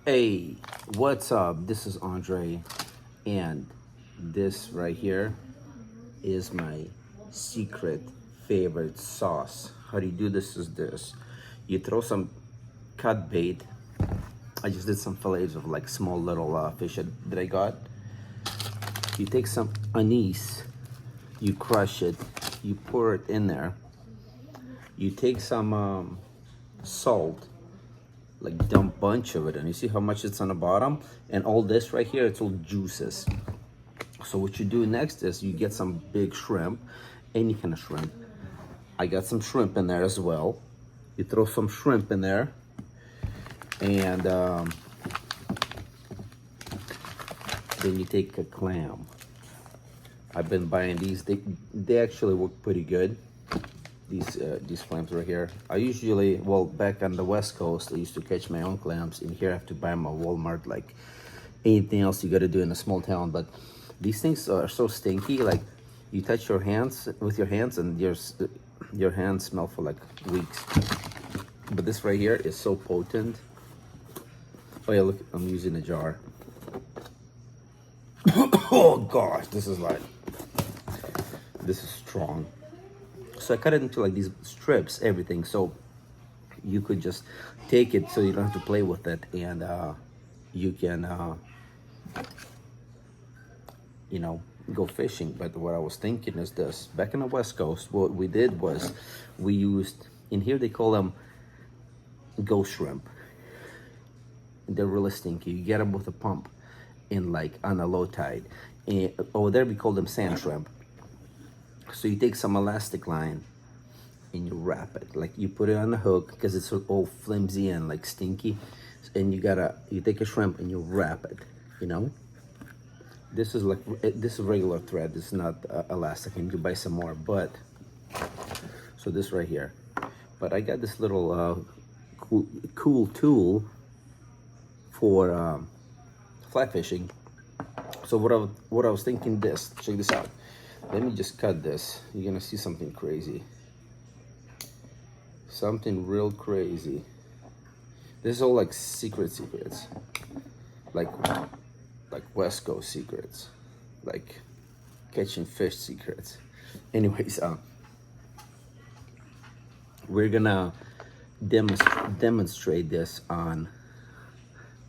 Hey, what's up? This is Andre, and this right here is my secret favorite sauce. How do you do this? Is this you throw some cut bait? I just did some fillets of like small little fish that I got. You take some anise, you crush it, you pour it in there. You take some salt, like dump bunch of it, and you see how much it's on the bottom, and all this right here, it's all juices. So what you do next is you get some big shrimp, any kind of shrimp. I got some shrimp in there as well. You throw some shrimp in there, and then you take a clam. I've been buying these. They actually work pretty good. These clams right here. I usually, well, back on the West Coast, I used to catch my own clams. In here, I have to buy them at Walmart, like anything else you got to do in a small town. But these things are so stinky. Like you touch your hands with your hands, and your hands smell for like weeks. But this right here is so potent. Oh yeah, look, I'm using a jar. Oh gosh, this is strong. So I cut it into like these strips, everything, so you could just take it, so you don't have to play with it, and you can go fishing. But what I was thinking is this: back in the West Coast, what we did was we used, in here they call them ghost shrimp. They're really stinky. You get them with a pump in like on a low tide, and over there we call them sand shrimp. So you take some elastic line and you wrap it, like you put it on the hook because it's all flimsy and like stinky, and you take a shrimp and you wrap it. This is regular thread. This is not elastic. I need to buy some more, but so this right here. But I got this little cool tool for fly fishing. So what I was thinking, this, check this out. Let me just cut this. You're gonna see something crazy. Something real crazy. This is all like secrets. Like West Coast secrets. Like catching fish secrets. Anyways, we're gonna demonstrate this on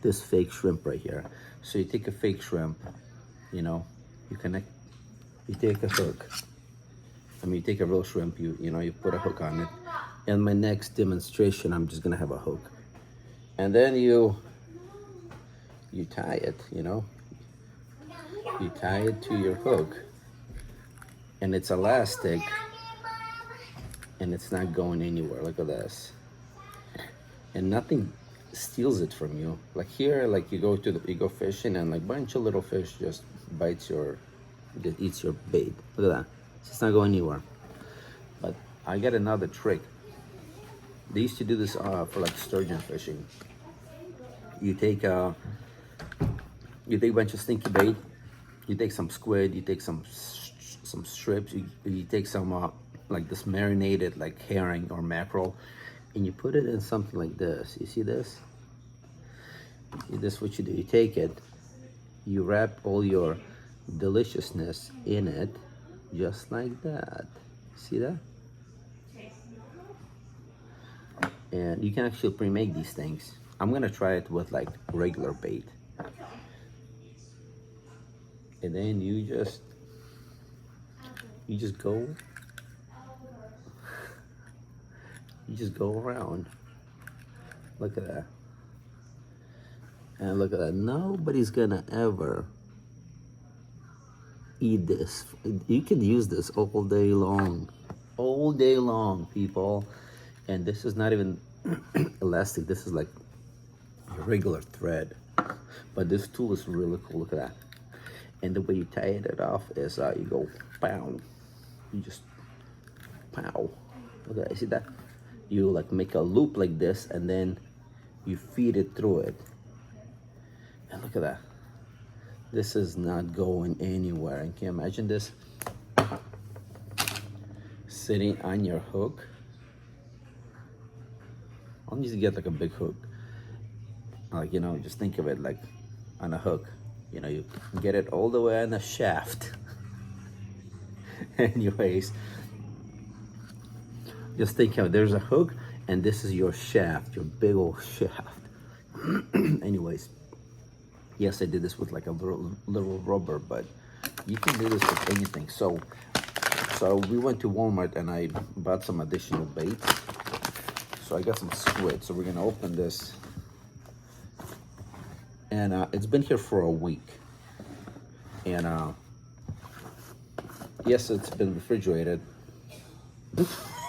this fake shrimp right here. So you take a fake shrimp, you connect. You take a hook. You take a real shrimp, you put a hook on it. In my next demonstration, I'm just gonna have a hook. And then you tie it, You tie it to your hook. And it's elastic. And it's not going anywhere. Look at this. And nothing steals it from you. Like here, like you go fishing, and like a bunch of little fish just eats your bait. Look at that. It's not going anywhere. But I got another trick. They used to do this for like sturgeon fishing. You take a bunch of stinky bait. You take some squid. You take some strips. You take some like this marinated like herring or mackerel, and you put it in something like this. You see this? This is what you do. You take it. You wrap all your deliciousness in it, just like that. See that? And you can actually pre-make these things. I'm gonna try it with like regular bait, and then you just go around. Look at that. And look at that. Nobody's gonna ever eat this. You can use this all day long, people. And this is not even elastic. This is like a regular thread. But this tool is really cool. Look at that. And the way you tie it off is you go pow. You just pow. Look at that. You see that? You like make a loop like this, and then you feed it through it. And look at that. This is not going anywhere. And can you imagine this sitting on your hook? I'll need to get like a big hook. Like, you know, just think of it like on a hook. You know, you get it all the way on the shaft. Anyways, just think of it, there's a hook and this is your shaft, your big old shaft. Anyways, yes, I did this with like a little rubber, but you can do this with anything. So we went to Walmart and I bought some additional bait. So I got some squid. So we're gonna open this, and it's been here for a week. And yes, it's been refrigerated.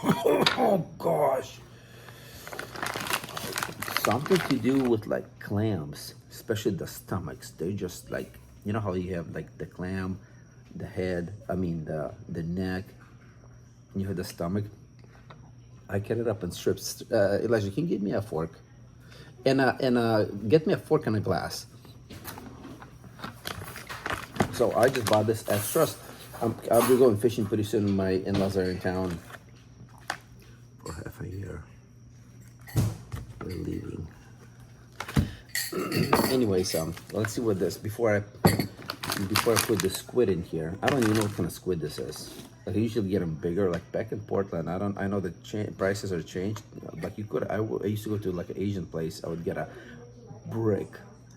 Oh gosh. Something to do with like clams, especially the stomachs. They're just like, you know how you have like the clam, the head, I mean the neck, and you have the stomach. I cut it up in strips. Elijah, can you give me a fork? And get me a fork and a glass. So I just bought this extras. I'll be going fishing pretty soon. My in-laws are in town for half a year. We're leaving. Anyways, let's see what this before I put the squid in here. I don't even know what kind of squid this is. Like I usually get them bigger. Like back in Portland, I know the prices are changed. Like you could, I used to go to like an Asian place. I would get a brick,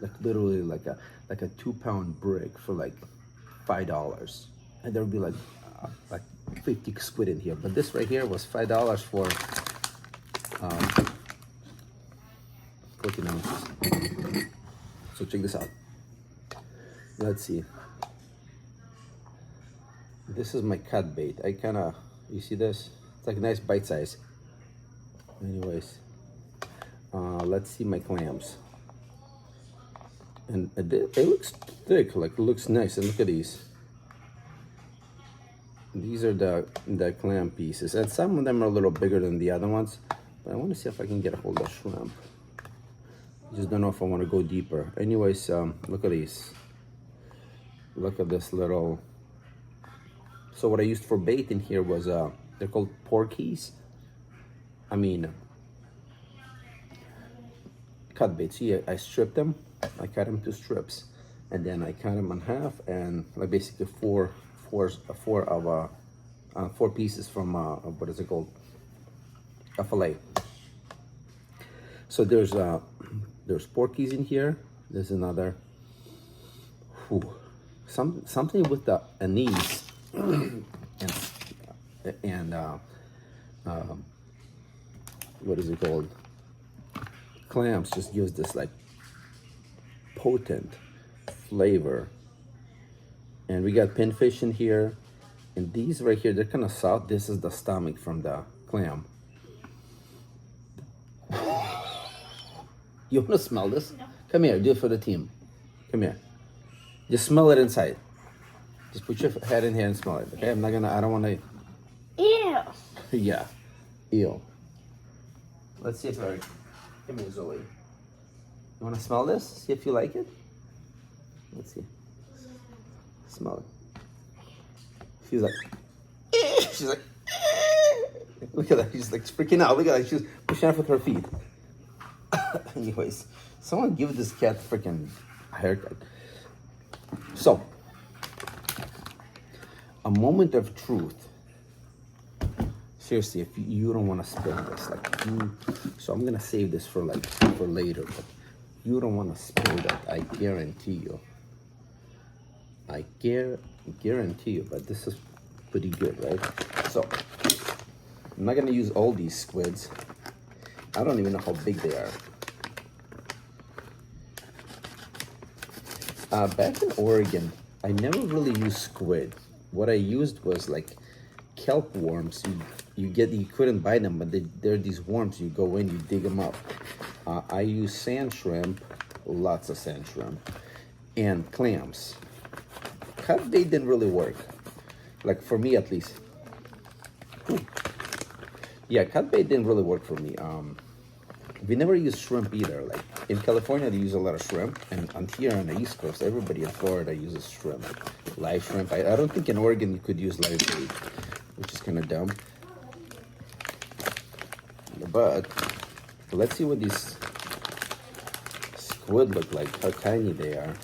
like literally like a 2-pound brick for like $5, and there would be like 50 squid in here. But this right here was $5 for 14 ounces. So check this out. Let's see. This is my cut bait. You see this? It's like a nice bite size. Anyways, let's see my clams. And it looks thick, like it looks nice. And look at these. These are the clam pieces. And some of them are a little bigger than the other ones. But I want to see if I can get a hold of shrimp. I just don't know if I want to go deeper. Anyways, look at these. Look at this little. So what I used for bait in here was, they're called porkies. I mean, cut bait. See, I stripped them. I cut them to strips. And then I cut them in half and like basically four pieces from, what is it called? A fillet. So there's porkies in here. There's another, something with the anise. and what is it called? Clams just gives this like potent flavor. And we got pinfish in here, and these right here, they're kind of soft. This is the stomach from the clam. You want to smell this? No. Come here, do it for the team. Come here. Just smell it inside. Just put your head in here and smell it, okay? I don't want to. Ew. Yeah, ew. Let's see if I, come here, Zoe. You want to smell this? See if you like it? Let's see. Smell it. She's like, look at that. She's like freaking out. Look at that. She's pushing off with her feet. Anyways, someone give this cat freaking haircut. So, a moment of truth. Seriously, if you don't want to spill this, so I'm gonna save this for later. But you don't want to spill that. I guarantee you. I guarantee you. But this is pretty good, right? So I'm not gonna use all these squids. I don't even know how big they are. Back in Oregon, I never really used squid. What I used was like kelp worms. You couldn't buy them, but they're these worms. You go in, you dig them up. I use sand shrimp, lots of sand shrimp, and clams. Cut bait didn't really work, like for me at least. Yeah, cut bait didn't really work for me. We never use shrimp either. Like in California, they use a lot of shrimp, and here on the East Coast, everybody in Florida uses shrimp, live shrimp. I don't think in Oregon you could use live bait, which is kind of dumb. But let's see what these squid look like, how tiny they are.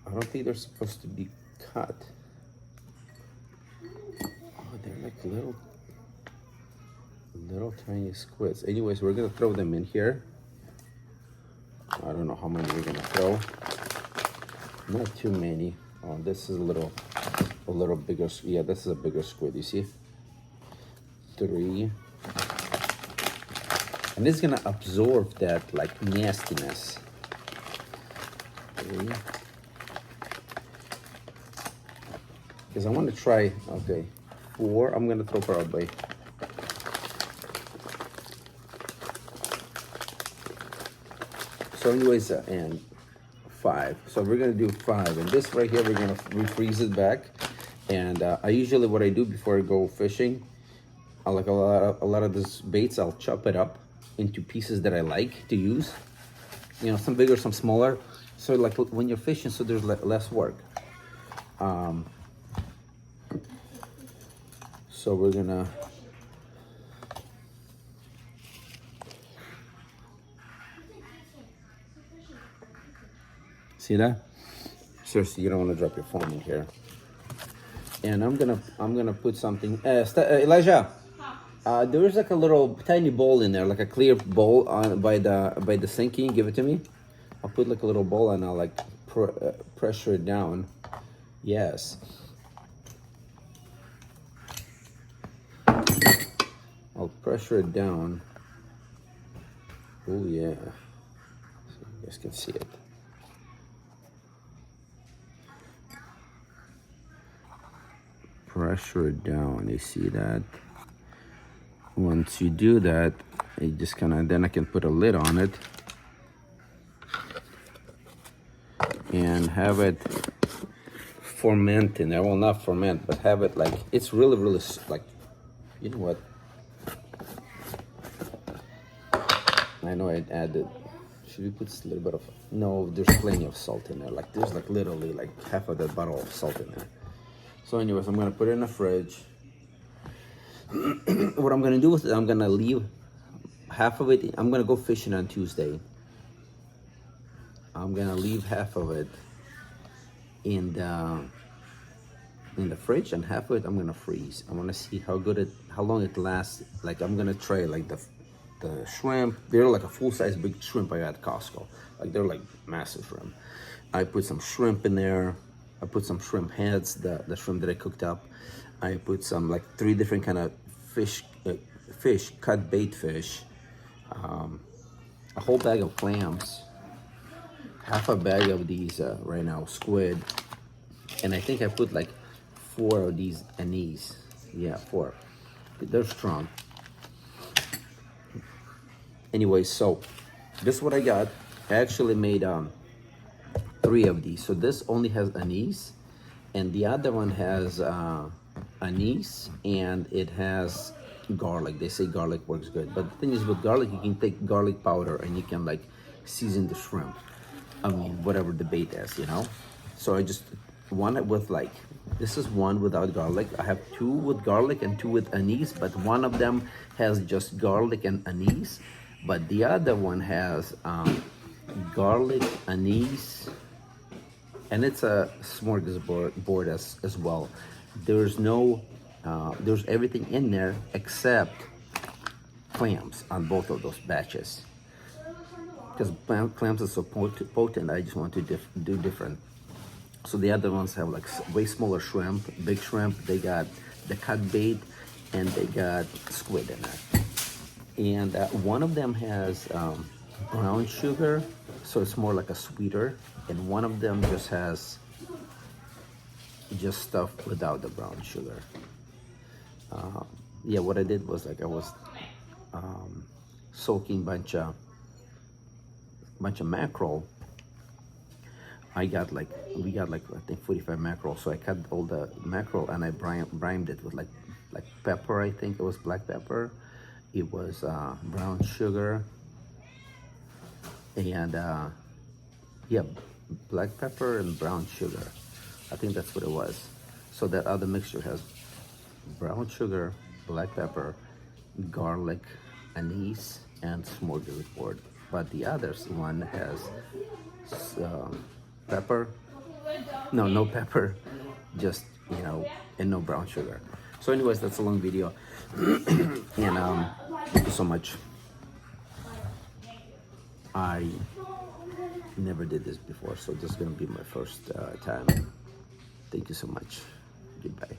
I don't think they're supposed to be cut. Oh, they're like little tiny squids. Anyways, we're gonna throw them in here. I don't know how many we're gonna throw. Not too many. Oh, this is a little bigger. Yeah, this is a bigger squid. You see? 3. And it's gonna absorb that like nastiness. 3. Because I want to try. Okay, 4. I'm gonna throw probably. So anyways, and 5. So we're gonna do 5, and this right here we're gonna refreeze it back. And I usually, what I do before I go fishing, I like a lot of this baits, I'll chop it up into pieces that I like to use. You know, some bigger, some smaller. So like when you're fishing, so there's less work. So we're gonna. See that? Seriously, you don't want to drop your phone in here. And I'm gonna put something. Elijah, there is like a little tiny bowl in there, like a clear bowl by the sink. Can you give it to me? I'll put like a little bowl and I'll like pressure it down. Yes. I'll pressure it down. Oh yeah. So you guys can see it. Pressure it down. You see that? Once you do that, you just then I can put a lid on it and have it ferment in there. Well, not ferment, but have it like, it's really like, you know what? I know I added, should we put a little bit of, no, there's plenty of salt in there. Like there's like literally like half of that bottle of salt in there. So anyways, I'm gonna put it in the fridge. What I'm gonna do with it, I'm gonna leave half of it. I'm gonna go fishing on Tuesday. I'm gonna leave half of it in the fridge, and half of it I'm gonna freeze. I wanna see how long it lasts. Like I'm gonna try like the shrimp. They're like a full-size big shrimp I got at Costco. Like they're like massive shrimp. I put some shrimp in there. I put some shrimp heads, the shrimp that I cooked up. I put some like 3 different kind of fish, cut bait fish, a whole bag of clams, half a bag of these right now squid, and I think I put like 4 of these anise. Yeah, 4. They're strong. Anyway, so this is what I got. I actually made 3 of these. So this only has anise, and the other one has anise, and it has garlic. They say garlic works good, but the thing is with garlic, you can take garlic powder and you can like season the shrimp. I mean, whatever the bait is, you know. So I just one with like, this is one without garlic. I have 2 with garlic and 2 with anise, but one of them has just garlic and anise, but the other one has garlic, anise, and it's a smorgasbord as well. There's no, there's everything in there except clams on both of those batches. Because clams are so potent, I just want to do different. So the other ones have like way smaller shrimp, big shrimp. They got the cut bait, and they got squid in there. And one of them has brown sugar, so it's more like a sweeter, and one of them just has just stuff without the brown sugar. Yeah, what I did was like I was soaking bunch of mackerel. We got like I think 45 mackerel, so I cut all the mackerel and I brined it with like pepper. I think it was black pepper. It was brown sugar, and yeah, black pepper and brown sugar. I think that's what it was. So that other mixture has brown sugar, black pepper, garlic, anise and smorgasbord, but the other one has pepper. No pepper, just and no brown sugar. So, anyways, that's a long video, and thank you so much. I never did this before, so this is gonna be my first time. Thank you so much. Goodbye.